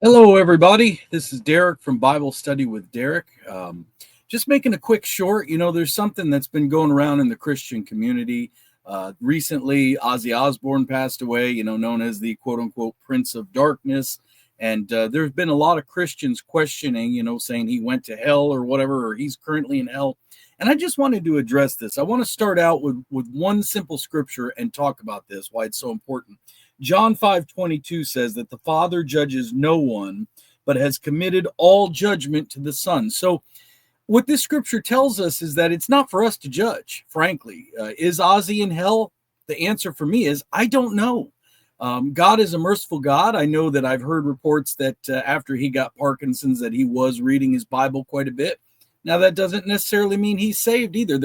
Hello, everybody. This is Derek from Bible Study with Derek. Just making a quick short. There's something that's been going around in the Christian community. Recently, Ozzy Osbourne passed away, known as the quote unquote Prince of Darkness. And there's been a lot of Christians questioning, saying he went to hell or whatever, or he's currently in hell. And I just wanted to address this. I want to start out with one simple scripture and talk about this, why it's so important. John 5:22 says that the Father judges no one, but has committed all judgment to the Son. So, what this scripture tells us is that it's not for us to judge, frankly. Is Ozzy in hell? The answer for me is I don't know. God is a merciful God. I know that I've heard reports that after he got Parkinson's, that he was reading his Bible quite a bit. Now, that doesn't necessarily mean he's saved either.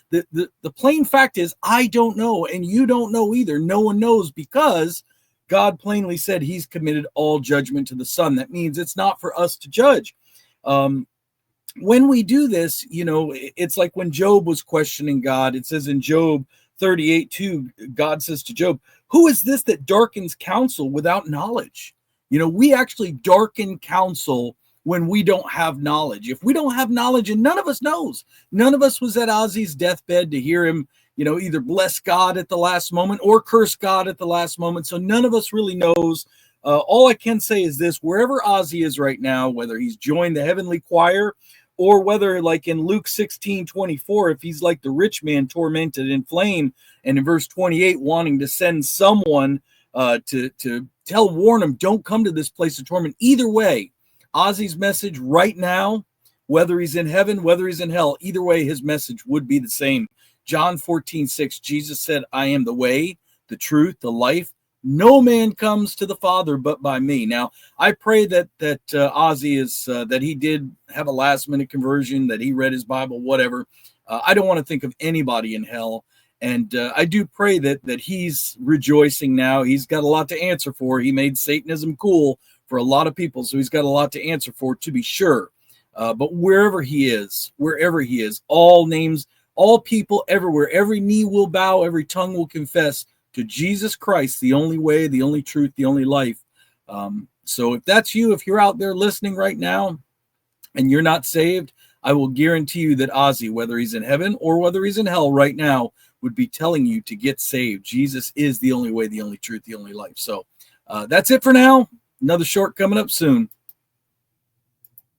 The plain fact is, I don't know, and you don't know either. No one knows because God plainly said he's committed all judgment to the Son. That means it's not for us to judge. When we do this, it's like when Job was questioning God. It says in Job 38:2, God says to Job, "Who is this that darkens counsel without knowledge?" We actually darken counsel when we don't have knowledge. If we don't have knowledge, and none of us knows, none of us was at Ozzy's deathbed to hear him, either bless God at the last moment or curse God at the last moment. So none of us really knows. All I can say is this: wherever Ozzy is right now, whether he's joined the heavenly choir or whether, like in Luke 16:24, if he's like the rich man tormented in flame, and in verse 28, wanting to send someone to warn him, don't come to this place of torment. Either way, Ozzy's message right now, whether he's in heaven, whether he's in hell, either way, his message would be the same. John 14:6, Jesus said, "I am the way, the truth, the life. No man comes to the Father but by me." Now, I pray that Ozzy is that he did have a last minute conversion, that he read his Bible, whatever. I don't want to think of anybody in hell, and I do pray that he's rejoicing now. He's got a lot to answer for. He made Satanism cool for a lot of people, so he's got a lot to answer for, to be sure. But wherever he is, all names, all people everywhere, every knee will bow, every tongue will confess to Jesus Christ, the only way, the only truth, the only life. So if that's you, if you're out there listening right now and you're not saved, I will guarantee you that Ozzy, whether he's in heaven or whether he's in hell right now, would be telling you to get saved. Jesus is the only way, the only truth, the only life. So that's it for now. Another short coming up soon.